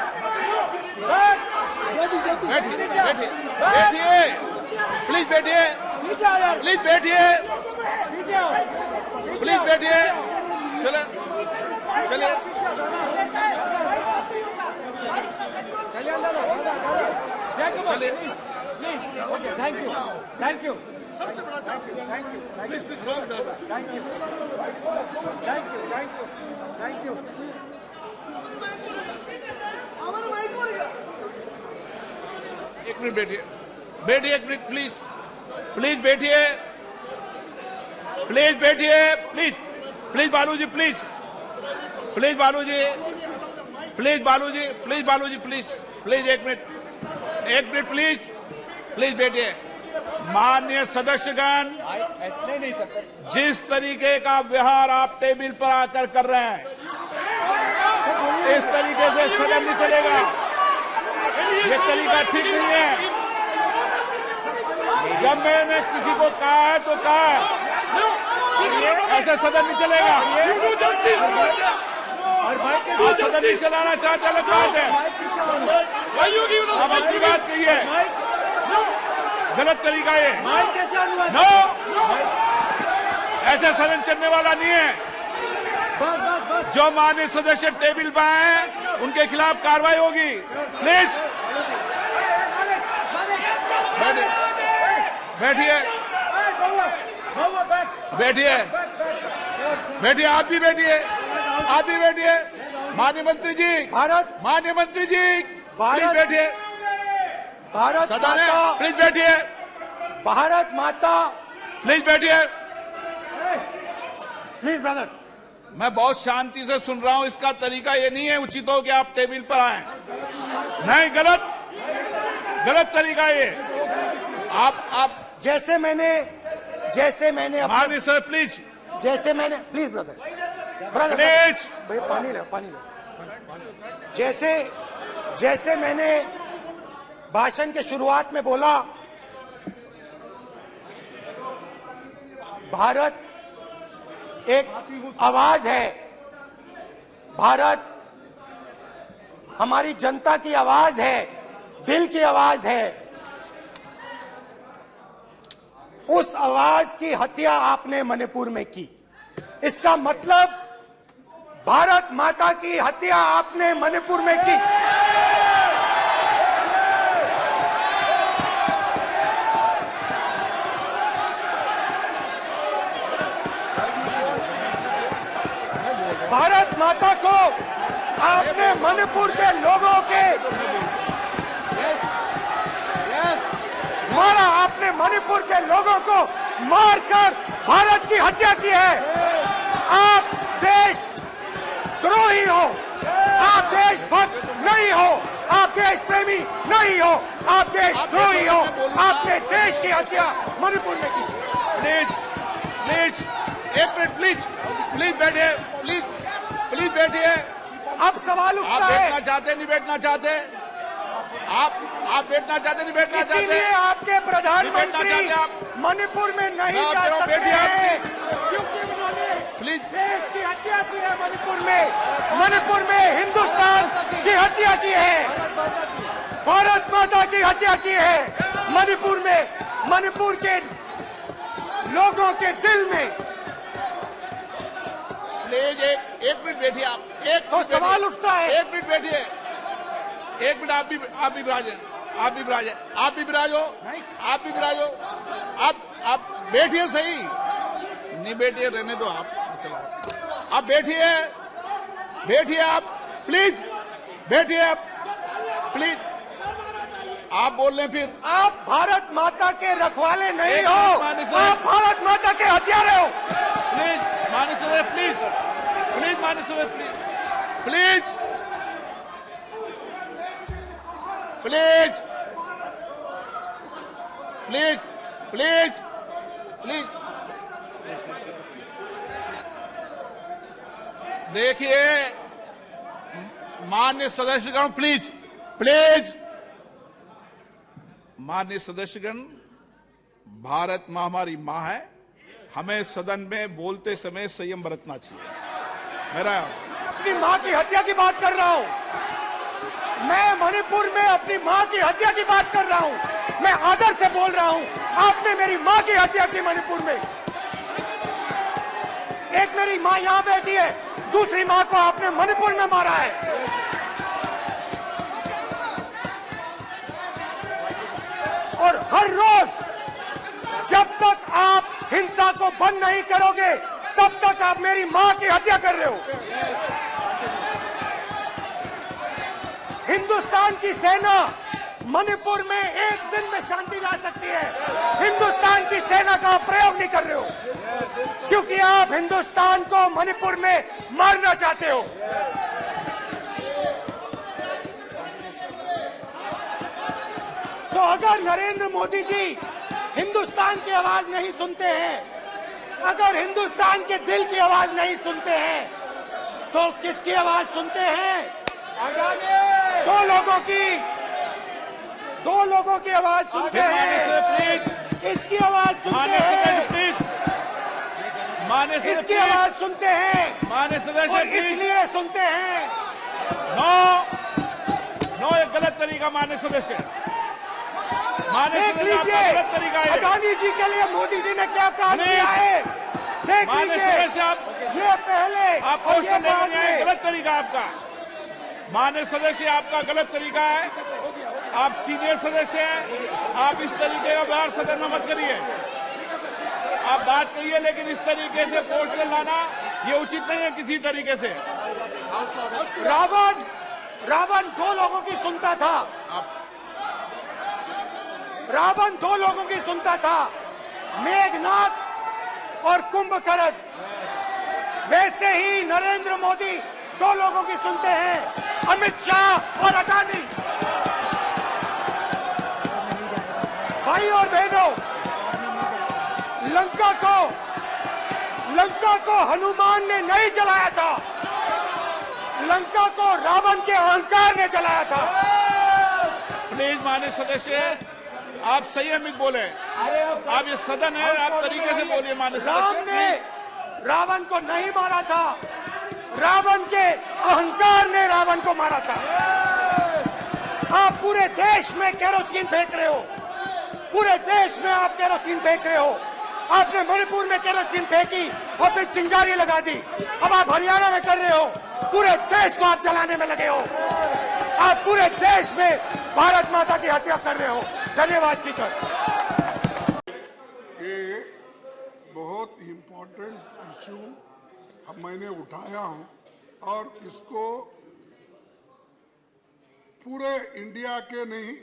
Back. बैठिए प्लीज बैठिए पीछे आओ यार. प्लीज बैठिए पीछे आओ. प्लीज बैठिए। चले चलिए अंदर लो. चलिए। प्लीज. Okay, thank you. सबसे बड़ा thank you. Please thank you. एक मिनट बैठिए एक मिनट प्लीज बैठिए बालू जी प्लीज एक मिनट प्लीज बैठिए। माननीय सदस्यगण, नहीं सकते. जिस तरीके का व्यवहार आप टेबल पर आकर कर रहे हैं इस तरीके से सदन नहीं चलेगा। ये तरीका ठीक नहीं है। जब मैंने किसी को कहा है तो कहा है, ऐसे सदन नहीं चलेगा। आप सदन नहीं चलाना चाहते अलग बात है। आप अपनी बात कही है, गलत तरीका ये। नो, ऐसे सदन चलने वाला नहीं है। जो माननीय सदस्य टेबल पर आए हैं उनके खिलाफ कार्रवाई होगी। प्लीज बैठिए आप भी बैठिए। माननीय मंत्री जी प्लीज बैठिए। भारत सदन है, माता, प्लीज बैठिए। भारत माता. प्लीज बैठिए। Please brother. मैं बहुत शांति से सुन रहा हूं। इसका तरीका ये नहीं है उचित हो कि आप टेबल पर आए। नहीं, गलत तरीका ये। आप जैसे मैंने माननीय sir please please brother please भाई पानी लो. जैसे मैंने भाषण के शुरुआत में बोला, भारत एक आवाज है. भारत हमारी जनता की आवाज है, दिल की आवाज है. उस आवाज की हत्या आपने मणिपुर में की. इसका मतलब भारत माता की हत्या आपने मणिपुर में की. भारत माता को आपने मणिपुर के लोगों के मारा, आपने मणिपुर के लोगों को मारकर भारत की हत्या की है। आप देश द्रोही हो, आप देशभक्त नहीं हो, आप देश प्रेमी नहीं हो, आप देशद्रोही हो। आपने देश की हत्या मणिपुर में की। प्लीज प्लीज एक मिनट, प्लीज प्लीज बैठिए, प्लीज प्लीज बैठिए। अब सवाल आप उठता है, बैठना चाहते नहीं बैठना चाहते? आप बैठना चाहते नहीं बैठना चाहते? इसीलिए आपके प्रधानमंत्री बैठना चाहते आप? मणिपुर में नहीं मैं जा कह रहा हूं, सकते बैठिए आप हैं क्योंकि उन्होंने प्लीज। देश की हत्या की है। मणिपुर में हिंदुस्तान की हत्या की है, भारत माता की हत्या की है। मणिपुर के लोगों के दिल में। प्लीज एक मिनट बैठिए आप। एक तो मिनट सवाल बैठिए। उठता है, एक मिनट बैठिए, एक मिनट। आप भी विराजे, आप भी विराजे, आप भी विराजो, आप भी विराजो। आप बैठिए सही, नहीं बैठिए रहने दो आप बैठिए, बैठिए आप प्लीज, बैठिए आप प्लीज। आप बोल रहे हैं फिर आप भारत माता के रखवाले नहीं एक हो, मिनट माननीय सर। आप भारत माता के हत्यारे हो। प्लीज माननीय सदस्य, प्लीज प्लीज माननीय सदस्य, please please please please please. देखिए माननीय सदस्यगण, प्लीज प्लीज। माननीय सदस्यगण, भारत मां हमारी मां है, हमें सदन में बोलते समय संयम बरतना चाहिए। मेरा अपनी मां की हत्या की बात कर रहा हूं मैं, मणिपुर में अपनी मां की हत्या की बात कर रहा हूं मैं, आदर से बोल रहा हूं। आपने मेरी मां की हत्या की मणिपुर में। एक मेरी मां यहां बैठी है, दूसरी मां को आपने मणिपुर में मारा है। और हर रोज जब तक आप हिंसा को बंद नहीं करोगे तब तक आप मेरी मां की हत्या कर रहे हो। हिंदुस्तान की सेना मणिपुर में एक दिन में शांति ला सकती है, हिंदुस्तान की सेना का आप प्रयोग नहीं कर रहे हो क्योंकि आप हिंदुस्तान को मणिपुर में मारना चाहते हो। तो अगर नरेंद्र मोदी जी हिंदुस्तान की आवाज नहीं सुनते हैं, अगर हिंदुस्तान के दिल की आवाज नहीं सुनते हैं, तो किसकी आवाज सुनते हैं? दो लोगों की आवाज सुनते हैं। प्लीज किसकी आवाज सुनते हैं? प्लीज माननीय सदस्य, किसकी आवाज सुनते हैं? माननीय सदस्य, और प्लीज। इसलिए सुनते हैं। नो एक गलत तरीका माननीय सदस्य, माननीय देख सदस्य, आपका लीजिए गलत तरीका है। अदानी जी के लिए मोदी जी ने क्या काम नहीं। किया है, देख माननीय लीजिए। सदस्य, आप ये पहले आप और ये क्वेश्चन बाद लेने में। गलत तरीका आपका। माननीय सदस्य, आपका गलत तरीका है। आप सीनियर सदस्य हैं, आप इस तरीके का व्यवहार सदन में मत करिए। आप बात करिए, लेकिन इस तरीके से क्वेश्चन लाना ये उचित नहीं है किसी तरीके से। रावण दो लोगों की सुनता था, रावण दो लोगों की सुनता था, मेघनाथ और कुंभकर्ण। वैसे ही नरेंद्र मोदी दो लोगों की सुनते हैं, अमित शाह और अदानी। भाई और बहनों, लंका को हनुमान ने नहीं जलाया था, लंका को रावण के अहंकार ने जलाया था। प्लीज माननीय सदस्य, आप संयमित बोले। आप ये सदन है, आप तरीके से बोलिए। माननीय राम सदस्य, ने रावण को नहीं मारा था, रावण के अहंकार ने रावण को मारा था। आप पूरे देश में केरोसिन फेंक रहे हो, पूरे देश में आप केरोसिन फेंक रहे हो। आपने मणिपुर में केरोसिन फेंकी और फिर चिंगारी लगा दी। अब आप हरियाणा में कर रहे हो, पूरे देश को आप जलाने में लगे हो। आप पूरे देश में भारत माता की हत्या कर रहे हो। धन्यवाद स्पीकर। ये बहुत इम्पोर्टेंट इश्यू मैंने उठाया हूं और इसको पूरे इंडिया के नहीं,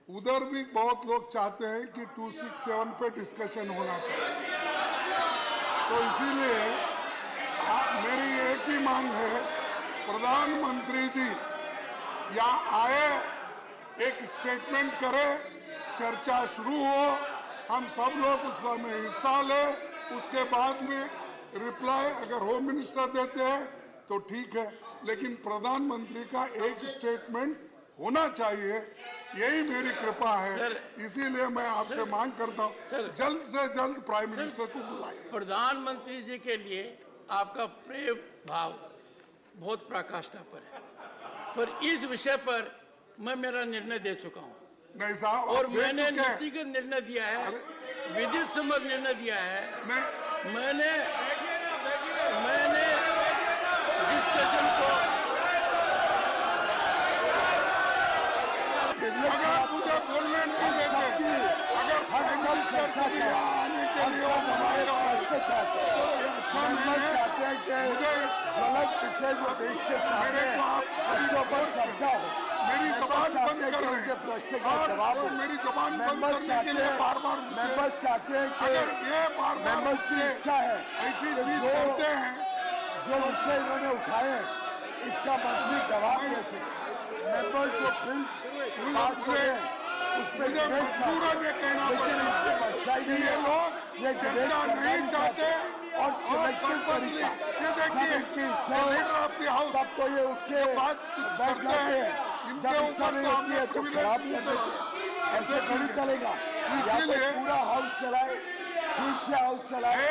उधर भी बहुत लोग चाहते हैं कि 267 पे डिस्कशन होना चाहिए। तो इसीलिए मेरी एक ही मांग है, प्रधानमंत्री जी यहाँ आए, एक स्टेटमेंट करे, चर्चा शुरू हो, हम सब लोग उसमें हिस्सा ले, उसके बाद में रिप्लाई अगर होम मिनिस्टर देते हैं तो ठीक है, लेकिन प्रधानमंत्री का एक स्टेटमेंट होना चाहिए, यही मेरी कृपा है। इसीलिए मैं आपसे मांग करता हूँ जल्द से जल्द प्राइम मिनिस्टर को बुलाइए। प्रधानमंत्री जी के लिए आपका प्रेम भाव बहुत प्रकाष्ठा पर है, पर इस विषय पर मैं मेरा निर्णय दे चुका हूँ। नहीं साहब, और आप दे मैंने चुके हैं। नीतिगत निर्णय दिया है, विद्युत सम्मत निर्णय दिया है। मैंने डिस्कशन को अगर मुझे बोलने नहीं देते, अगर प्राइम मिनिस्टर को भी आने के लिए हमारे प्रश्न चाहते हैं, अच्छा नहीं है, चाहते हैं कि ज्वलंत विषय जो देश के सामने मेरे को आप उसके ऊपर चर्चा हो। मेरी जबान बंद कर रहे उनके हैं प्रश्न का और जवाब हो। मेरी जबान बंद मेंबर्स करने के लिए बार बार मेंबर्स चाहते हैं कि अगर ये बार बार मेंबर्स की इच्छा है ऐसी कि चीज करते हैं, जो विषय इन्होंने उठाए इसका मंत्री जवाब दे सके। मेंबर्स जो बिल्स पास हो रहे हैं उसमें मुझे डिबेट मजबूरन ये कहना लेकिन पड़ता इनकी है मंशा ही कि नहीं ये है, लोग ये डिबेट चर्चा करना नहीं नहीं चाहते और सिलेक्टिव तरीका। ये देखिए, जब इनकी इच्छा हो लीडर ऑफ द हाउस तब तो ये उठ के बात कुछ बैठ करते जाते हैं, हैं, इनके जब इच्छा ऊपर नहीं तो होती है हमने तो privilege खराब नहीं कर देते हैं। ऐसे ठीक थोड़ी है। चलेगा। या तो इसीलिए पूरा हाउस चलाए, ठीक से हाउस चलाए,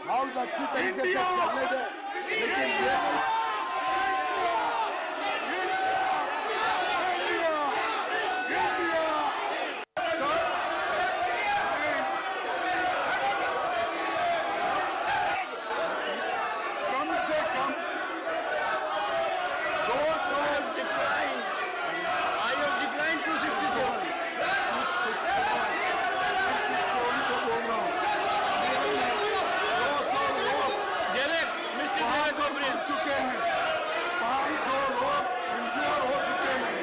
हाउस अच्छी तरीके से इंडिया, चलने दे, लेकिन ये नहीं। कम से कम 200 को बोल रहा हूँ, 200 लोग वहाँ पर मर चुके हैं, 500 लोग इंजूर हो चुके हैं,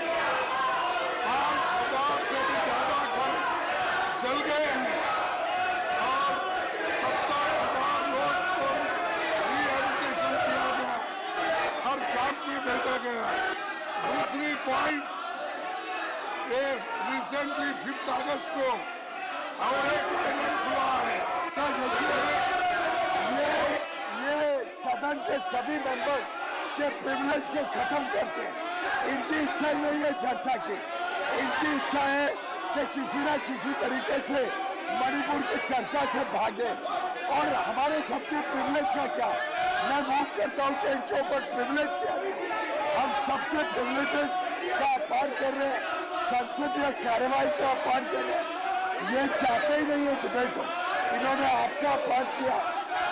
5,000 से भी ज्यादा घर जल गए हैं और 70,000 लोग को रिहेबिलिटेशन किया गया, हर कैंप में भेजा गया। दूसरी पॉइंट, ये रिसेंटली 5 अगस्त को और एक वायलेंस हुआ है। ये सदन के सभी मेंबर्स के प्रिविलेज को खत्म करते हैं। इनकी इच्छा ही नहीं है चर्चा की, इनकी इच्छा है कि किसी ना किसी तरीके से मणिपुर की चर्चा से भागे। और हमारे सबके प्रिविलेज का क्या, मैं बात करता हूँ कि इनके ऊपर प्रिविलेज किया जाए। हम सबके प्रिविलेजेस का अपमान कर रहे हैं, संसदीय कार्यवाही का अपमान कर रहे हैं। ये चाहते ही नहीं है डिबेट हो। इन्होंने आपका अपमान किया,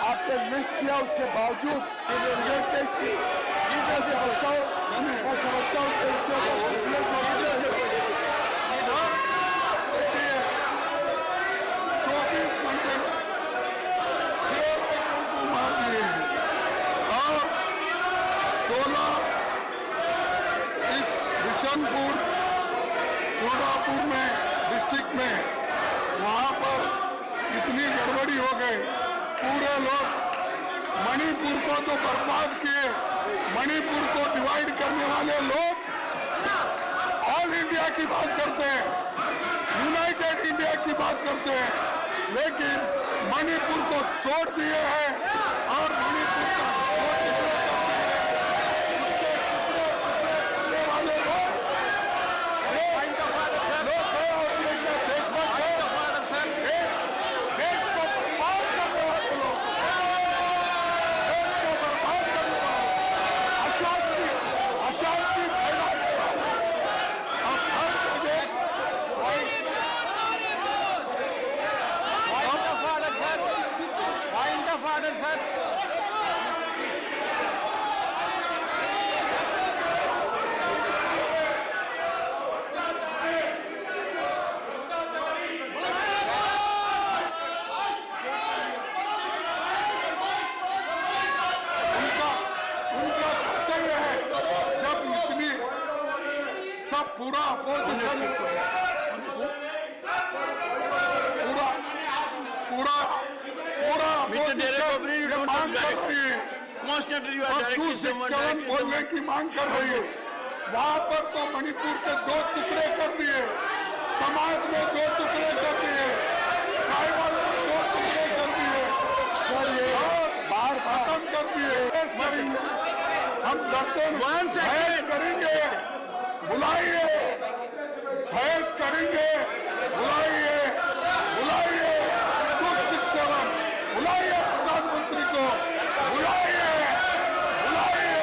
आपने मिस किया, उसके बावजूद डिबेट नहीं की। मैं समझता हूँ कि इनके ऊपर प्रिविलेज होना चाहिए। 24 घंटे में 6 लोगों को मार दिए हैं और 16 इस बिशनपुर चोडापुर में डिस्ट्रिक्ट में वहां पर इतनी गड़बड़ी हो गई, पूरे लोग मणिपुर को तो बर्बाद किए, मणिपुर को डिवाइड करने वाले लोग ऑल इंडिया की बात करते हैं, यूनाइटेड इंडिया की बात करते हैं, लेकिन मणिपुर को तोड़ दिए हैं और मणिपुर का उसके टुकड़े वाले लोग देशभक्त है, देश को बर्बाद करने वाले लोग, देश को बर्बाद करने वाले, अशांति फैलाने वाले, अब हर जगह उनका पोजीशन पूरा पूरा पोजीशन ये मांग कर रही है और 267 बोलने की मांग कर रही है। वहां पर तो मणिपुर के 2 टुकड़े कर दिए, समाज में 2 टुकड़े कर दिए, ट्राइबल में 2 टुकड़े कर दिए, सर ये बार खत्म कर दिए। करेंगे हम डरते बहस करेंगे, बुलाइए, बहस करेंगे, बुलाइए, बुलाइए 267, बुलाइए प्रधानमंत्री को, बुलाइए, बुलाइए,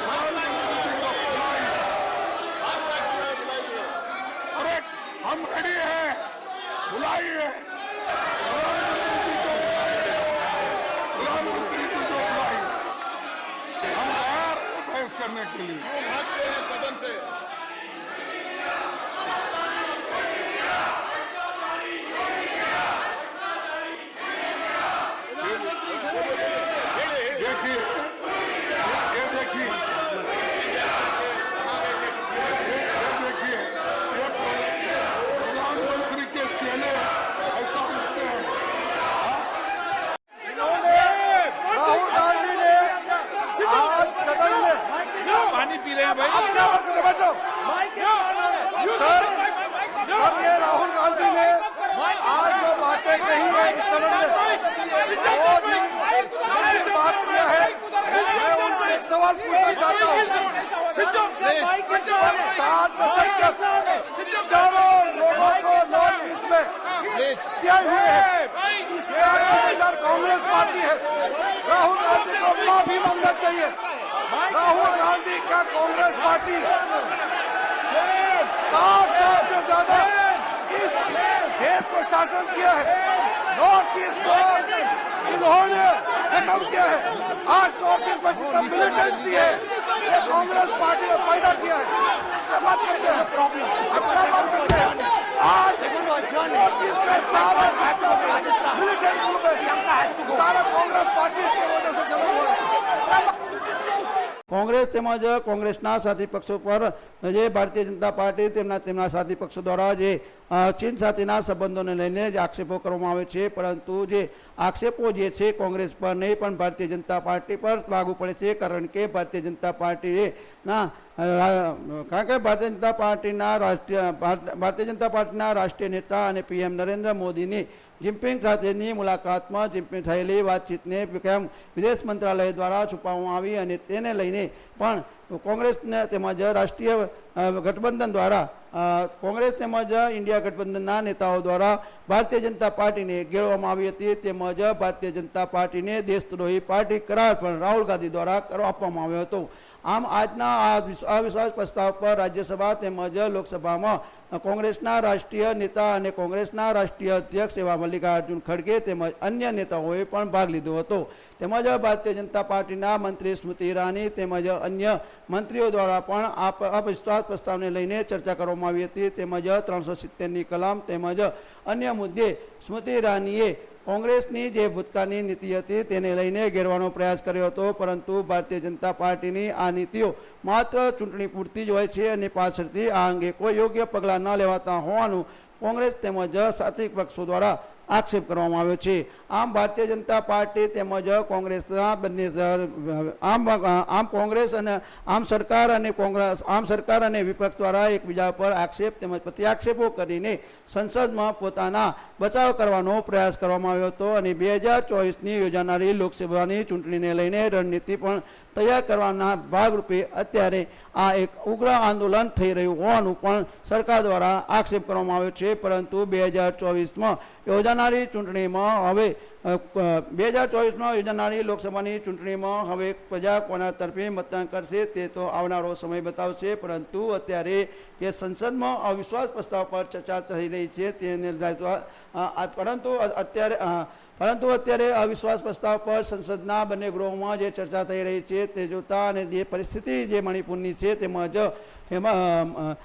प्रधानमंत्री को बुलाइए। अरे हम रेडी हैं, बुलाइए प्रधानमंत्री को बुलाइए। हम तैयार हैं बहस करने के लिए। सदन से देखिए, ये देखिए, ये प्रधानमंत्री के चेले ऐसा करते हैं। राहुल गांधी ने आज सदन में पानी पी रहे हैं भाई। आप क्या बात करते बैठो सर, ये राहुल गांधी ने आज जो बातें कही है इस सदन में बहुत ही बात किया है। मैं उनसे एक सवाल पूछना चाहता हूँ। 60 दशक तक चारों लोगों को नॉर्थ ईस्ट में किया हुए है, इसका जिम्मेदार कांग्रेस पार्टी है। राहुल गांधी को माफी मांगना चाहिए। राहुल गांधी का कांग्रेस पार्टी 60 साल से ज्यादा इस देश को शासन किया है। नॉर्थ ईस्ट को इन्होंने खत्म किया है। आज नॉर्थ ईस्ट में जितना मिलिटेंसी है ये कांग्रेस पार्टी ने पैदा किया है। क्या बात करते हैं, अच्छा बात करते हैं। आज नॉर्थ ईस्ट में सारा मिलिटेंट ग्रुप है, सारा कांग्रेस पार्टी की वजह से चला हुआ है। કોંગ્રેસ તેમજ કોંગ્રેસના સાથી પક્ષો પર જે ભારતીય જનતા પાર્ટી તેમના સાથી પક્ષો દ્વારા જે ચીન સાથેના સંબંધોને લઈને જે આક્ષેપો કરવામાં આવે છે, પરંતુ જે આક્ષેપો જે છે કોંગ્રેસ પર નહીં પણ ભારતીય જનતા પાર્ટી પર લાગુ પડે છે, કારણ કે ભારતીય જનતા પાર્ટીએ ભારતીય જનતા પાર્ટીના રાષ્ટ્રીય નેતા અને પીએમ નરેન્દ્ર મોદીની જિનપિંગ સાથેની મુલાકાતમાં જિનપિંગ થયેલી વાતચીતને વિદેશ મંત્રાલય દ્વારા છુપાવવામાં આવી અને તેને લઈને પણ કોંગ્રેસને તેમજ રાષ્ટ્રીય ગઠબંધન દ્વારા કોંગ્રેસ તેમજ ઇન્ડિયા ગઠબંધનના નેતાઓ દ્વારા ભારતીય જનતા પાર્ટીને ઘેરવામાં આવી હતી, તેમજ ભારતીય જનતા પાર્ટીને દેશદ્રોહી પાર્ટી કરાર પણ રાહુલ ગાંધી દ્વારા આપવામાં આવ્યો હતો। આમ આજના અવિશ્વાસ પ્રસ્તાવ પર રાજ્યસભા તેમજ લોકસભામાં કોંગ્રેસના રાષ્ટ્રીય નેતા અને કોંગ્રેસના રાષ્ટ્રીય અધ્યક્ષ એવા મલ્લિકાર્જુન ખડગે તેમજ અન્ય નેતાઓએ પણ ભાગ લીધો હતો। તેમજ ભારતીય જનતા પાર્ટીના મંત્રી સ્મૃતિ ઈરાની તેમજ અન્ય મંત્રીઓ દ્વારા પણ અવિશ્વાસ પ્રસ્તાવને લઈને ચર્ચા કરવામાં આવી હતી, તેમજ 370ની કલમ તેમજ અન્ય મુદ્દે સ્મૃતિ ઈરાનીએ કોંગ્રેસની જે ભૂતકાળની નીતિ હતી તેને લઈને ઘેરવાનો પ્રયાસ કર્યો હતો, પરંતુ ભારતીય જનતા પાર્ટીની આ નીતિઓ માત્ર ચૂંટણી પૂરતી જ હોય છે અને પાછળથી આ અંગે કોઈ યોગ્ય પગલાં ન લેવાતા હોવાનું કોંગ્રેસ તેમજ સાથી પક્ષો દ્વારા આક્ષેપ કરવામાં આવ્યો છે। આમ ભારતીય જનતા પાર્ટી તેમજ કોંગ્રેસના બંને આમ કોંગ્રેસ અને આમ સરકાર અને વિપક્ષ દ્વારા એકબીજા પર આક્ષેપ તેમજ પ્રત્યાક્ષેપો કરીને સંસદમાં પોતાના બચાવ કરવાનો પ્રયાસ કરવામાં આવ્યો હતો અને 2024ની યોજાનારી લોકસભાની ચૂંટણીને લઈને રણનીતિ પણ તૈયાર કરવાના ભાગરૂપે અત્યારે આ એક ઉગ્ર આંદોલન થઈ રહ્યું હોવાનું પણ સરકાર દ્વારા આક્ષેપ કરવામાં આવ્યો છે। પરંતુ 2024માં યોજાનારી ચૂંટણીમાં હવે 2024માં યોજાનારી લોકસભાની ચૂંટણીમાં હવે પ્રજા કોના તરફે મતદાન કરશે તે તો આવનારો સમય બતાવશે, પરંતુ અત્યારે જે સંસદમાં અવિશ્વાસ પ્રસ્તાવ પર ચર્ચા થઈ રહી છે તે નિર્ધારિત પરંતુ અત્યારે અવિશ્વાસ પ્રસ્તાવ પર સંસદના બંને ગૃહોમાં જે ચર્ચા થઈ રહી છે તે જોતા અને જે પરિસ્થિતિ જે મણિપુરની છે તેમજ એમાં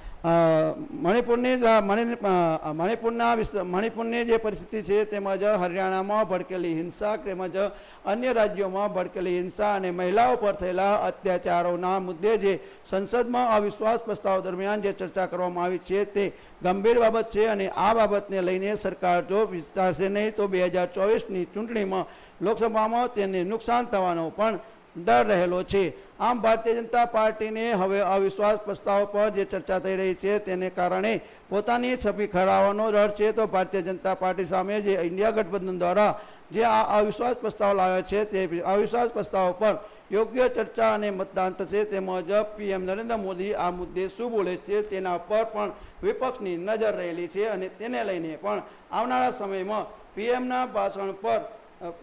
મણિપુરની જે પરિસ્થિતિ છે તેમજ હરિયાણામાં ભડકેલી હિંસા તેમજ અન્ય રાજ્યોમાં ભડકેલી હિંસા અને મહિલાઓ પર થયેલા અત્યાચારોના મુદ્દે જે સંસદમાં અવિશ્વાસ પ્રસ્તાવ દરમિયાન જે ચર્ચા કરવામાં આવી છે તે ગંભીર બાબત છે અને આ બાબતને લઈને સરકાર જો વિચારશે નહીં તો 2024ની ચૂંટણીમાં લોકસભામાં તેને નુકસાન થવાનો પણ ડર રહેલો છે. આમ ભારતીય જનતા પાર્ટીને હવે અવિશ્વાસ પ્રસ્તાવ પર જે ચર્ચા થઈ રહી છે તેને કારણે પોતાની છબી ખરાવવાનો ડર છે. તો ભારતીય જનતા પાર્ટી સામે જે ઇન્ડિયા ગઠબંધન દ્વારા જે આ અવિશ્વાસ પ્રસ્તાવ લાવ્યો છે તે અવિશ્વાસ પ્રસ્તાવ પર યોગ્ય ચર્ચા અને મતદાન થશે. તેમજ પીએમ નરેન્દ્ર મોદી આ મુદ્દે શું બોલે છે તેના પર પણ વિપક્ષની નજર રહેલી છે અને તેને લઈને પણ આવનારા સમયમાં પીએમના ભાષણ પર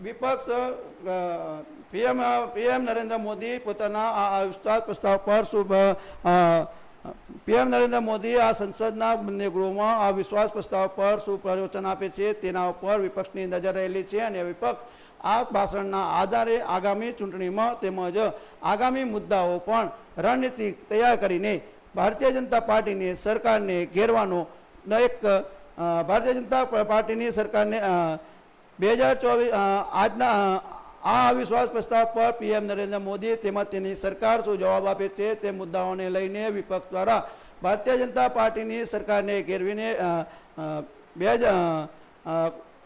વિપક્ષ પીએમ નરેન્દ્ર મોદી પોતાના આ અવિશ્વાસ પ્રસ્તાવ પર પીએમ નરેન્દ્ર મોદી આ સંસદના બંને ગૃહોમાં આ વિશ્વાસ પ્રસ્તાવ પર શું પ્રવચન આપે છે તેના ઉપર વિપક્ષની નજર રહેલી છે અને વિપક્ષ આ ભાષણના આધારે આગામી ચૂંટણીમાં તેમજ આગામી મુદ્દાઓ પણ રણનીતિ તૈયાર કરીને ભારતીય જનતા પાર્ટીની સરકારને ઘેરવાનો એક ભારતીય જનતા પાર્ટીની સરકારને 2024 આજના આ અવિશ્વાસ પ્રસ્તાવ પર પીએમ નરેન્દ્ર મોદી તેમજ તેની સરકાર શું જવાબ આપે છે તે મુદ્દાઓને લઈને વિપક્ષ દ્વારા ભારતીય જનતા પાર્ટીની સરકારને ઘેરવીને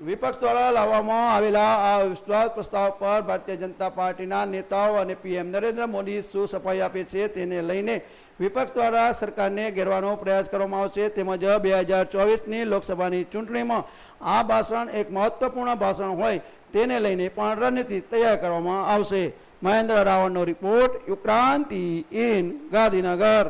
વિપક્ષ દ્વારા લાવવામાં આવેલા આ અવિશ્વાસ પ્રસ્તાવ પર ભારતીય જનતા પાર્ટીના નેતાઓ અને પીએમ નરેન્દ્ર મોદી શું સફાઈ આપે છે તેને લઈને વિપક્ષ દ્વારા સરકારને ઘેરવાનો પ્રયાસ કરવામાં આવશે. તેમજ 2024ની લોકસભાની ચૂંટણીમાં આ ભાષણ એક મહત્વપૂર્ણ ભાષણ હોય તેને લઈને પણ રણનીતિ તૈયાર કરવામાં આવશે. મહેન્દ્ર રાવળનો રિપોર્ટ, યુક્રાંતિ ઇન ગાંધીનગર.